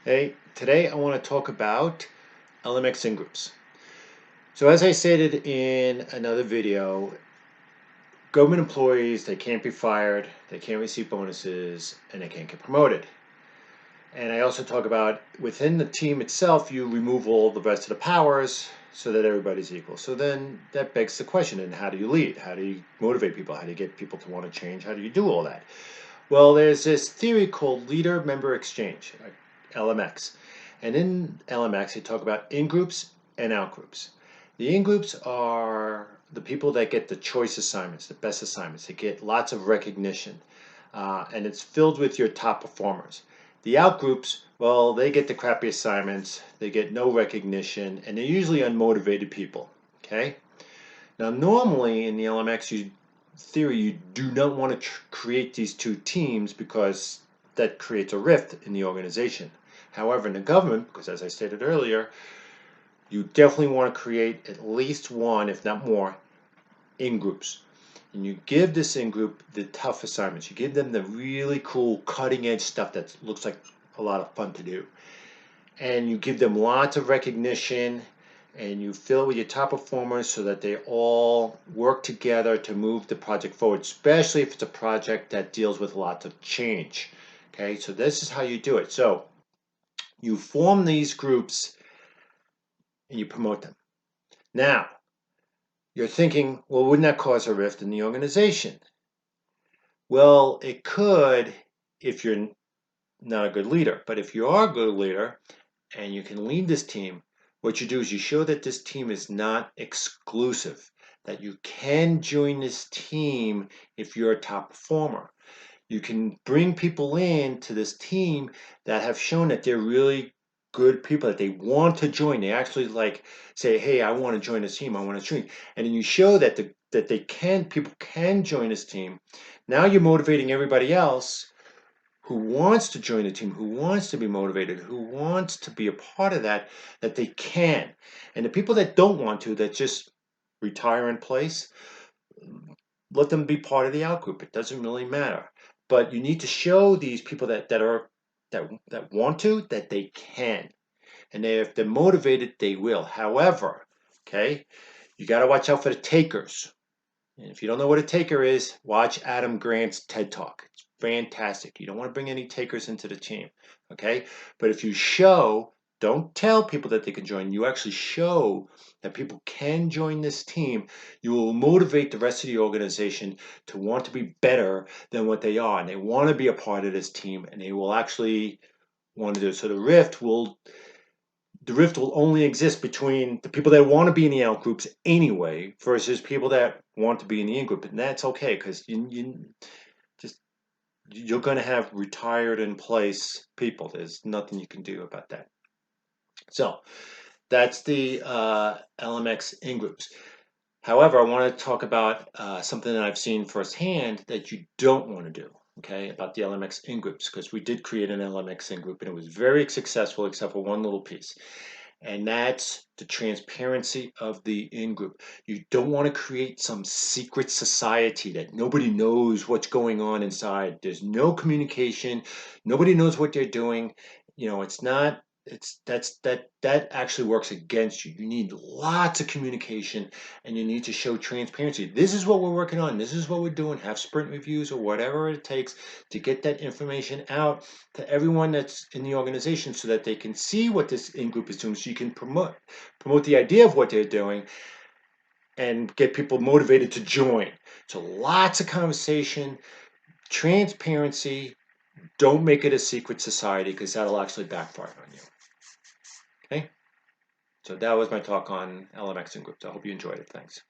Hey, today I want to talk about LMX In-Groups. So as I stated in another video, government employees, they can't be fired, they can't receive bonuses, and they can't get promoted. And I also talk about within the team itself, you remove all the rest of the powers so that everybody's equal. So then that begs the question, and how do you lead? How do you motivate people? How do you get people to want to change? How do you do all that? Well, there's this theory called leader member exchange, LMX. And in LMX, they talk about in groups and out groups. The in groups are the people that get the choice assignments, the best assignments. They get lots of recognition, and it's filled with your top performers. The out groups, well, they get the crappy assignments, they get no recognition, and they're usually unmotivated people. Okay? Now, normally in the LMX theory, you do not want to create these two teams because that creates a rift in the organization. However, in the government, because as I stated earlier, you definitely want to create at least one, if not more, in groups. And you give this in group the tough assignments. You give them the really cool, cutting edge stuff that looks like a lot of fun to do. And you give them lots of recognition, and you fill it with your top performers so that they all work together to move the project forward, especially if it's a project that deals with lots of change. Okay, so this is how you do it. So you form these groups and you promote them. Now, you're thinking, well, wouldn't that cause a rift in the organization? Well, it could if you're not a good leader. But if you are a good leader and you can lead this team, what you do is you show that this team is not exclusive, that you can join this team if you're a top performer. You can bring people in to this team that have shown that they're really good people, that they want to join. They actually say, hey, I want to join this team, I want to join. And then you show that people can join this team. Now you're motivating everybody else who wants to join the team, who wants to be motivated, who wants to be a part of that, that they can. And the people that don't want to, that just retire in place, let them be part of the out group. It doesn't really matter. But you need to show these people that want to, that they can. And if they're motivated, they will. However, okay, you got to watch out for the takers. And if you don't know what a taker is, watch Adam Grant's TED Talk. It's fantastic. You don't want to bring any takers into the team, okay? But if you show, don't tell people that they can join, you actually show that people can join this team, you will motivate the rest of the organization to want to be better than what they are. And they want to be a part of this team, and they will actually want to do it. So the rift will only exist between the people that want to be in the out groups anyway versus people that want to be in the in group, and that's okay because you're going to have retired in place people. There's nothing you can do about that. So that's the LMX in groups. However, I want to talk about something that I've seen firsthand that you don't want to do. Okay, about the LMX in groups, because we did create an LMX in group and it was very successful except for one little piece. And that's the transparency of the in-group. You don't want to create some secret society that nobody knows what's going on inside. There's no communication. Nobody knows what they're doing. It's not, that actually works against you. You need lots of communication and you need to show transparency. This is what we're working on. This is what we're doing. Have sprint reviews or whatever it takes to get that information out to everyone that's in the organization so that they can see what this in-group is doing, so you can promote the idea of what they're doing and get people motivated to join. So lots of conversation, transparency. Don't make it a secret society because that'll actually backfire on you. Okay? So that was my talk on LMX In-Groups. I hope you enjoyed it. Thanks.